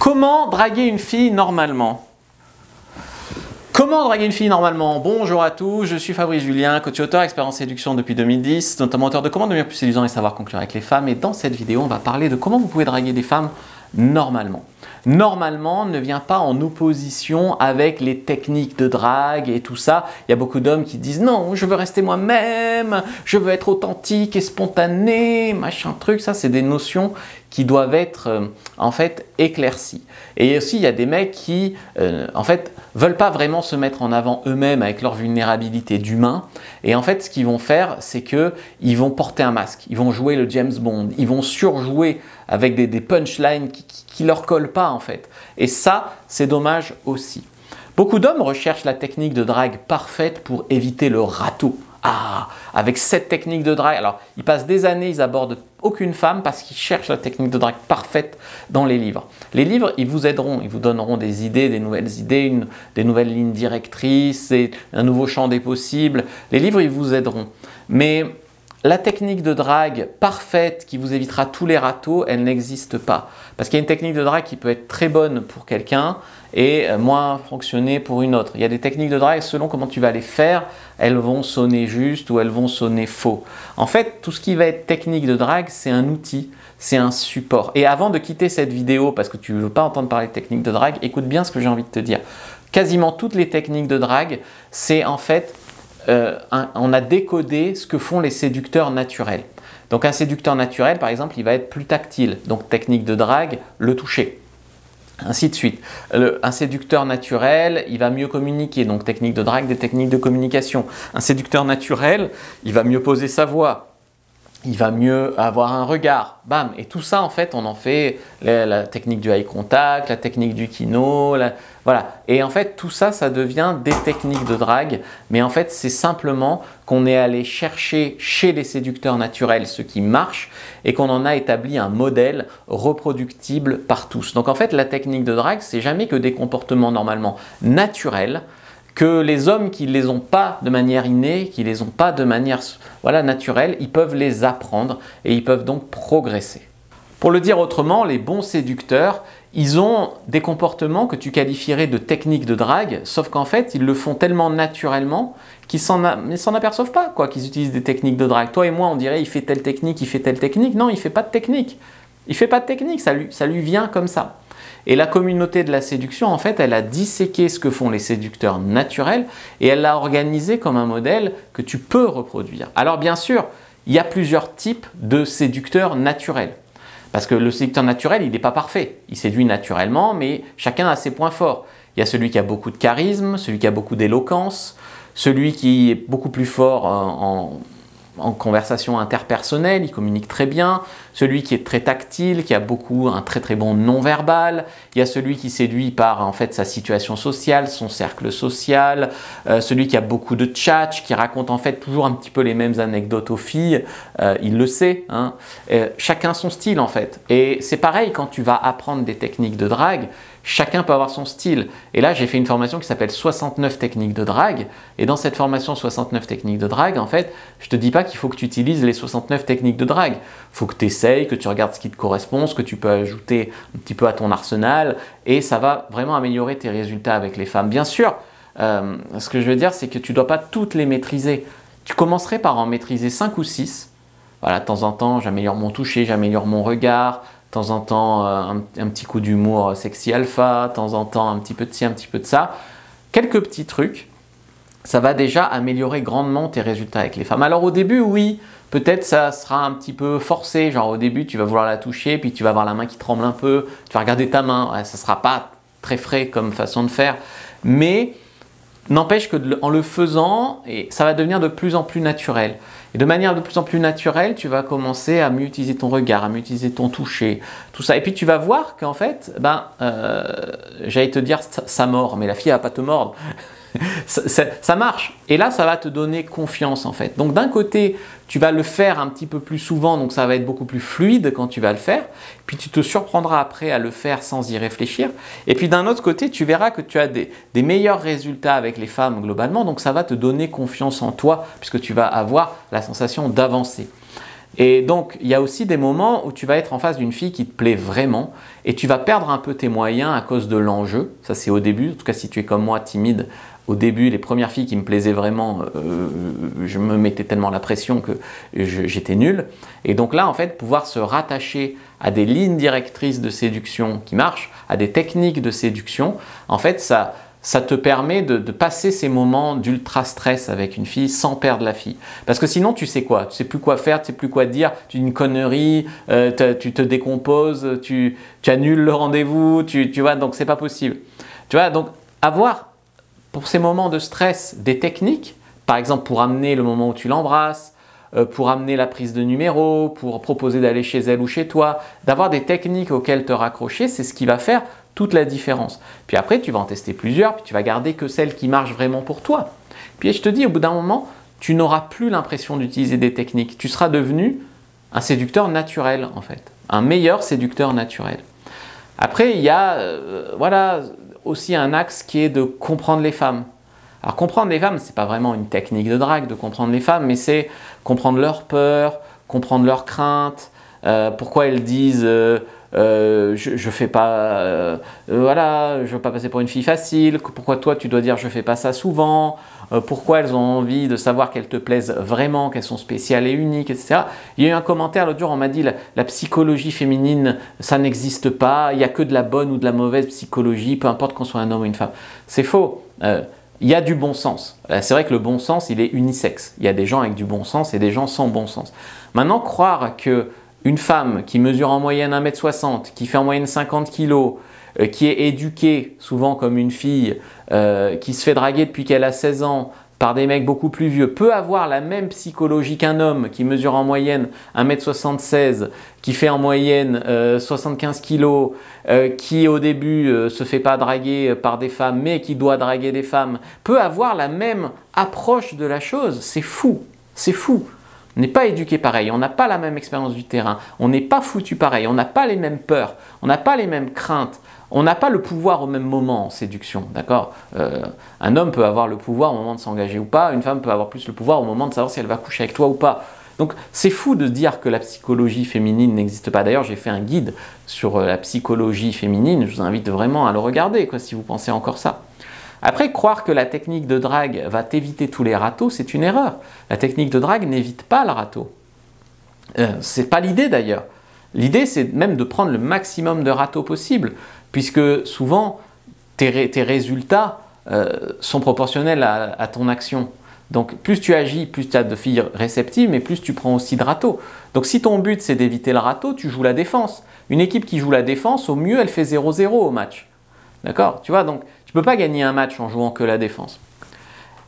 Comment draguer une fille normalement? Comment draguer une fille normalement? Bonjour à tous, je suis Fabrice Julien, coach et auteur, expert en séduction depuis 2010, notamment auteur de Comment devenir plus séduisant et savoir conclure avec les femmes. Et dans cette vidéo, on va parler de comment vous pouvez draguer des femmes normalement. Normalement ne vient pas en opposition avec les techniques de drague et tout ça. Il y a beaucoup d'hommes qui disent non, je veux rester moi-même, je veux être authentique et spontané, machin truc. Ça, c'est des notions qui doivent être en fait éclaircies. Et aussi, il y a des mecs qui en fait veulent pas vraiment se mettre en avant eux-mêmes avec leur vulnérabilité d'humain. Et en fait, ce qu'ils vont faire, c'est que ils vont porter un masque, ils vont jouer le James Bond, ils vont surjouer avec des punchlines qui leur collent pas en fait. Et ça, c'est dommage aussi. Beaucoup d'hommes recherchent la technique de drague parfaite pour éviter le râteau. Ah, avec cette technique de drague, alors ils passent des années, ils abordent aucune femme parce qu'ils cherchent la technique de drague parfaite dans les livres. Les livres, ils vous aideront, ils vous donneront des idées, des nouvelles lignes directrices, et un nouveau champ des possibles. Les livres, ils vous aideront. Mais la technique de drague parfaite qui vous évitera tous les râteaux, elle n'existe pas. Parce qu'il y a une technique de drague qui peut être très bonne pour quelqu'un et moins fonctionner pour une autre. Il y a des techniques de drague, selon comment tu vas les faire, elles vont sonner juste ou elles vont sonner faux. En fait, tout ce qui va être technique de drague, c'est un outil, c'est un support. Et avant de quitter cette vidéo, parce que tu ne veux pas entendre parler de technique de drague, écoute bien ce que j'ai envie de te dire. Quasiment toutes les techniques de drague, c'est en fait on a décodé ce que font les séducteurs naturels. Donc un séducteur naturel, par exemple, il va être plus tactile. Donc technique de drague, le toucher. Ainsi de suite. Un séducteur naturel, il va mieux communiquer. Donc technique de drague, des techniques de communication. Un séducteur naturel, il va mieux poser sa voix. Il va mieux avoir un regard, bam. Et tout ça, en fait, on en fait la technique du eye contact, la technique du kino, voilà. Et en fait, tout ça, ça devient des techniques de drague. Mais en fait, c'est simplement qu'on est allé chercher chez les séducteurs naturels ce qui marche et qu'on en a établi un modèle reproductible par tous. Donc en fait, la technique de drague, c'est jamais que des comportements normalement naturels, que les hommes qui ne les ont pas de manière innée, qui ne les ont pas de manière naturelle, ils peuvent les apprendre et ils peuvent donc progresser. Pour le dire autrement, les bons séducteurs, ils ont des comportements que tu qualifierais de techniques de drague, sauf qu'en fait, ils le font tellement naturellement qu'ils ne s'en aperçoivent pas, qu'ils utilisent des techniques de drague. Toi et moi, on dirait il fait telle technique, il fait telle technique. Non, il ne fait pas de technique. Il ne fait pas de technique, ça lui vient comme ça. Et la communauté de la séduction, en fait, elle a disséqué ce que font les séducteurs naturels et elle l'a organisé comme un modèle que tu peux reproduire. Alors bien sûr, il y a plusieurs types de séducteurs naturels. Parce que le séducteur naturel, il n'est pas parfait. Il séduit naturellement, mais chacun a ses points forts. Il y a celui qui a beaucoup de charisme, celui qui a beaucoup d'éloquence, celui qui est beaucoup plus fort en conversation interpersonnelle, il communique très bien, celui qui est très tactile, qui a un très bon non-verbal, il y a celui qui séduit par en fait sa situation sociale, son cercle social, celui qui a beaucoup de tchatch, qui raconte en fait toujours un petit peu les mêmes anecdotes aux filles, il le sait, hein. Chacun son style en fait. Et c'est pareil quand tu vas apprendre des techniques de drague, chacun peut avoir son style. Et là, j'ai fait une formation qui s'appelle 69 techniques de drague. Et dans cette formation 69 techniques de drague, en fait, je ne te dis pas qu'il faut que tu utilises les 69 techniques de drague. Il faut que tu essayes, que tu regardes ce qui te correspond, ce que tu peux ajouter un petit peu à ton arsenal. Et ça va vraiment améliorer tes résultats avec les femmes. Bien sûr, ce que je veux dire, c'est que tu ne dois pas toutes les maîtriser. Tu commencerais par en maîtriser 5 ou 6. Voilà, de temps en temps, j'améliore mon toucher, j'améliore mon regard. De temps en temps, un petit coup d'humour sexy alpha, de temps en temps, un petit peu de ci, un petit peu de ça. Quelques petits trucs, ça va déjà améliorer grandement tes résultats avec les femmes. Alors au début, oui, peut-être ça sera un petit peu forcé. Genre au début, tu vas vouloir la toucher, puis tu vas avoir la main qui tremble un peu, tu vas regarder ta main. Ouais, ça ne sera pas très frais comme façon de faire. Mais n'empêche qu'en le faisant, ça va devenir de plus en plus naturel. Et de manière de plus en plus naturelle, tu vas commencer à mieux utiliser ton regard, à mieux utiliser ton toucher, tout ça. Et puis tu vas voir qu'en fait, j'allais te dire ça mord, mais la fille elle va pas te mordre. ça marche. Et là, ça va te donner confiance en fait. Donc d'un côté, tu vas le faire un petit peu plus souvent, donc ça va être beaucoup plus fluide quand tu vas le faire. Puis tu te surprendras après à le faire sans y réfléchir. Et puis d'un autre côté, tu verras que tu as des meilleurs résultats avec les femmes globalement. Donc ça va te donner confiance en toi puisque tu vas avoir la sensation d'avancer. Et donc, il y a aussi des moments où tu vas être en face d'une fille qui te plaît vraiment et tu vas perdre un peu tes moyens à cause de l'enjeu. Ça, c'est au début. En tout cas, si tu es comme moi, timide, au début, les premières filles qui me plaisaient vraiment, je me mettais tellement la pression que j'étais nul. Et donc là, en fait, pouvoir se rattacher à des lignes directrices de séduction qui marchent, à des techniques de séduction, en fait, ça te permet de passer ces moments d'ultra stress avec une fille sans perdre la fille. Parce que sinon, tu sais quoi? Tu sais plus quoi faire, tu sais plus quoi dire, tu dis une connerie, tu te décomposes, tu annules le rendez-vous, tu vois, donc c'est pas possible. Tu vois, donc avoir pour ces moments de stress des techniques, par exemple pour amener le moment où tu l'embrasses, pour amener la prise de numéro, pour proposer d'aller chez elle ou chez toi, d'avoir des techniques auxquelles te raccrocher, c'est ce qui va faire toute la différence. Puis après, tu vas en tester plusieurs, puis tu vas garder que celles qui marchent vraiment pour toi. Puis je te dis, au bout d'un moment, tu n'auras plus l'impression d'utiliser des techniques. Tu seras devenu un séducteur naturel, en fait. Un meilleur séducteur naturel. Après, il y a voilà, aussi un axe qui est de comprendre les femmes. Alors comprendre les femmes, ce n'est pas vraiment une technique de drague de comprendre les femmes, mais c'est comprendre leurs peurs, comprendre leurs craintes, pourquoi elles disent je fais pas, voilà, je veux pas passer pour une fille facile, pourquoi toi tu dois dire je fais pas ça souvent, pourquoi elles ont envie de savoir qu'elles te plaisent vraiment, qu'elles sont spéciales et uniques, etc. Il y a eu un commentaire l'autre jour, on m'a dit la psychologie féminine, ça n'existe pas, il n'y a que de la bonne ou de la mauvaise psychologie, peu importe qu'on soit un homme ou une femme. C'est faux. Il y a du bon sens. C'est vrai que le bon sens, il est unisexe. Il y a des gens avec du bon sens et des gens sans bon sens. Maintenant, croire qu'une femme qui mesure en moyenne 1,60 m, qui fait en moyenne 50 kg, qui est éduquée souvent comme une fille, qui se fait draguer depuis qu'elle a 16 ans par des mecs beaucoup plus vieux, peut avoir la même psychologie qu'un homme qui mesure en moyenne 1,76 m, qui fait en moyenne 75 kg, qui au début se fait pas draguer par des femmes, mais qui doit draguer des femmes, peut avoir la même approche de la chose. C'est fou, c'est fou. On n'est pas éduqué pareil, on n'a pas la même expérience du terrain, on n'est pas foutu pareil, on n'a pas les mêmes peurs, on n'a pas les mêmes craintes. On n'a pas le pouvoir au même moment en séduction, d'accord? Un homme peut avoir le pouvoir au moment de s'engager ou pas, une femme peut avoir plus le pouvoir au moment de savoir si elle va coucher avec toi ou pas. Donc c'est fou de dire que la psychologie féminine n'existe pas. D'ailleurs, j'ai fait un guide sur la psychologie féminine, je vous invite vraiment à le regarder quoi, si vous pensez encore ça. Après, croire que la technique de drague va t'éviter tous les râteaux, c'est une erreur. La technique de drague n'évite pas le râteau. C'est pas l'idée d'ailleurs. L'idée, c'est même de prendre le maximum de râteaux possible, puisque souvent, tes résultats sont proportionnels à ton action. Donc, plus tu agis, plus tu as de filles réceptives, mais plus tu prends aussi de râteaux. Donc, si ton but, c'est d'éviter le râteau, tu joues la défense. Une équipe qui joue la défense, au mieux, elle fait 0-0 au match. D'accord? Tu vois, donc, tu ne peux pas gagner un match en jouant que la défense.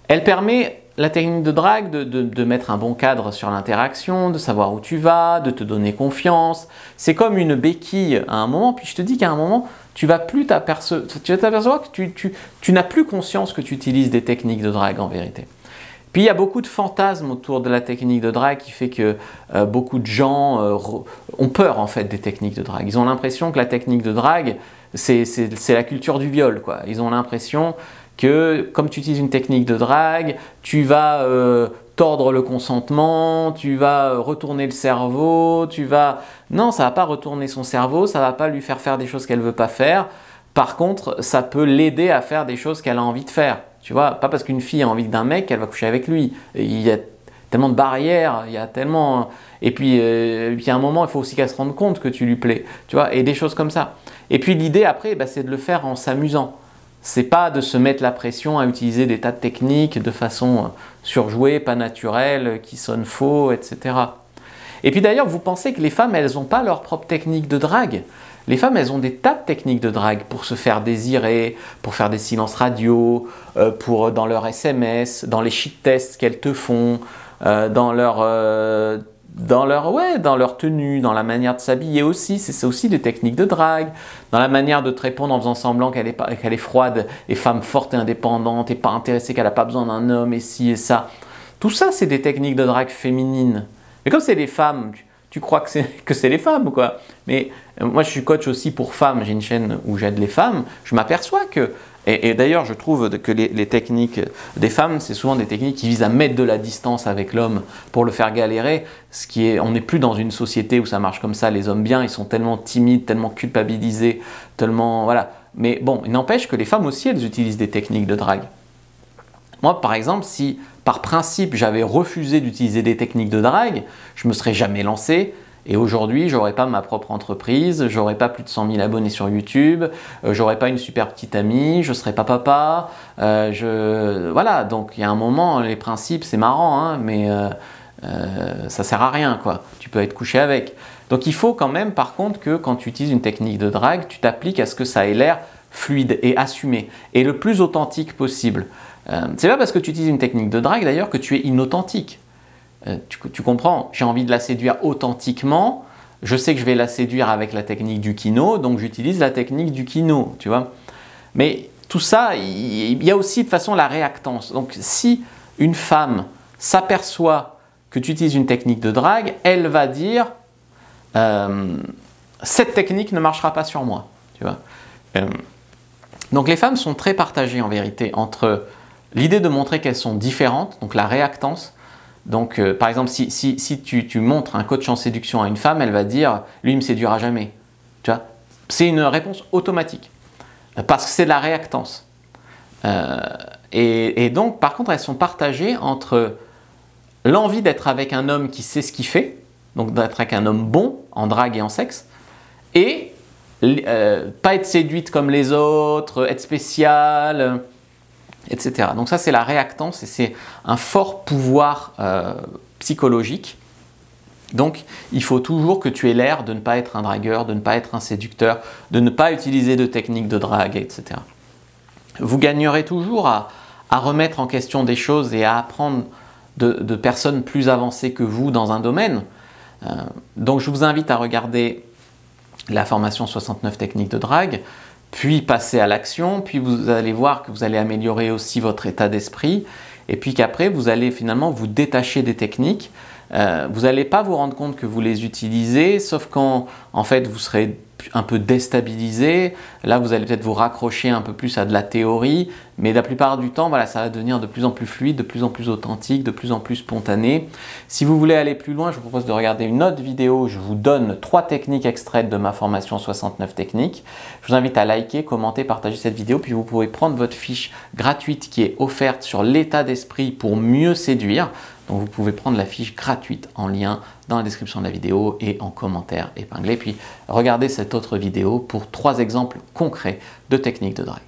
Elle permet, la technique de drague, de mettre un bon cadre sur l'interaction, de savoir où tu vas, de te donner confiance. C'est comme une béquille à un moment, puis je te dis qu'à un moment, tu vas t'apercevoir que tu n'as plus conscience que tu utilises des techniques de drague en vérité. Puis il y a beaucoup de fantasmes autour de la technique de drague qui fait que beaucoup de gens ont peur en fait des techniques de drague. Ils ont l'impression que la technique de drague, c'est la culture du viol, quoi. Ils ont l'impression que comme tu utilises une technique de drague, tu vas tordre le consentement, tu vas retourner le cerveau, Non, ça ne va pas retourner son cerveau, ça ne va pas lui faire des choses qu'elle ne veut pas faire. Par contre, ça peut l'aider à faire des choses qu'elle a envie de faire. Tu vois, pas parce qu'une fille a envie d'un mec qu'elle va coucher avec lui. Il y a tellement de barrières, il y a tellement... Et puis, à un moment, il faut aussi qu'elle se rende compte que tu lui plais. Tu vois, et des choses comme ça. Et puis l'idée après, c'est de le faire en s'amusant. C'est pas de se mettre la pression à utiliser des tas de techniques de façon surjouée, pas naturelle, qui sonnent faux, etc. Et puis d'ailleurs, vous pensez que les femmes, elles n'ont pas leur propre technique de drague. Les femmes, elles ont des tas de techniques de drague pour se faire désirer, pour faire des silences radio, dans leur SMS, dans les shit tests qu'elles te font, dans leur tenue, dans la manière de s'habiller aussi, c'est aussi des techniques de drague, dans la manière de te répondre en faisant semblant qu'elle est froide et femme forte et indépendante et pas intéressée, qu'elle n'a pas besoin d'un homme et ci et ça. Tout ça, c'est des techniques de drague féminines. Mais comme c'est des femmes, tu crois que c'est les femmes, quoi. Mais moi, je suis coach aussi pour femmes. J'ai une chaîne où j'aide les femmes. Je m'aperçois que... Et d'ailleurs, je trouve que les techniques des femmes, c'est souvent des techniques qui visent à mettre de la distance avec l'homme pour le faire galérer. On n'est plus dans une société où ça marche comme ça. Les hommes bien, ils sont tellement timides, tellement culpabilisés, tellement... Voilà. Mais bon, il n'empêche que les femmes aussi, elles utilisent des techniques de drague. Moi, par exemple, si par principe, j'avais refusé d'utiliser des techniques de drague, je ne me serais jamais lancé. Et aujourd'hui, je n'aurais pas ma propre entreprise, je n'aurais pas plus de 100 000 abonnés sur YouTube, je n'aurais pas une super petite amie, je ne serais pas papa. Voilà, donc il y a un moment, les principes, c'est marrant, hein, mais ça ne sert à rien, quoi. Tu peux être couché avec. Donc il faut quand même, par contre, que quand tu utilises une technique de drague, tu t'appliques à ce que ça ait l'air fluide et assumé, et le plus authentique possible. C'est pas parce que tu utilises une technique de drague, d'ailleurs, que tu es inauthentique. Tu comprends, j'ai envie de la séduire authentiquement, je sais que je vais la séduire avec la technique du kino, donc j'utilise la technique du kino, tu vois. Mais tout ça, il y a aussi de toute façon la réactance. Donc si une femme s'aperçoit que tu utilises une technique de drague, elle va dire cette technique ne marchera pas sur moi, tu vois. Donc les femmes sont très partagées en vérité entre l'idée de montrer qu'elles sont différentes, donc la réactance. Donc, par exemple, si tu montres un coach en séduction à une femme, elle va dire « lui, il me séduira jamais ». Tu vois, c'est une réponse automatique, parce que c'est de la réactance. Et donc, par contre, elles sont partagées entre l'envie d'être avec un homme qui sait ce qu'il fait, donc d'être avec un homme bon en drague et en sexe, et pas être séduite comme les autres, être spéciale, etc. Donc ça, c'est la réactance et c'est un fort pouvoir psychologique. Donc, il faut toujours que tu aies l'air de ne pas être un dragueur, de ne pas être un séducteur, de ne pas utiliser de techniques de drague, etc. Vous gagnerez toujours à remettre en question des choses et à apprendre de personnes plus avancées que vous dans un domaine. Donc, je vous invite à regarder la formation 69 techniques de drague, puis passer à l'action, puis vous allez voir que vous allez améliorer aussi votre état d'esprit, et puis qu'après, vous allez finalement vous détacher des techniques. Vous n'allez pas vous rendre compte que vous les utilisez, sauf quand en fait vous serez un peu déstabilisé. Là, vous allez peut-être vous raccrocher un peu plus à de la théorie, mais la plupart du temps, voilà, ça va devenir de plus en plus fluide, de plus en plus authentique, de plus en plus spontané. Si vous voulez aller plus loin, je vous propose de regarder une autre vidéo où je vous donne 3 techniques extraites de ma formation 69 techniques. Je vous invite à liker, commenter, partager cette vidéo, puis vous pouvez prendre votre fiche gratuite qui est offerte sur l'état d'esprit pour mieux séduire. Donc vous pouvez prendre la fiche gratuite en lien dans la description de la vidéo et en commentaire épinglé. Puis regardez cette autre vidéo pour 3 exemples concrets de techniques de drague.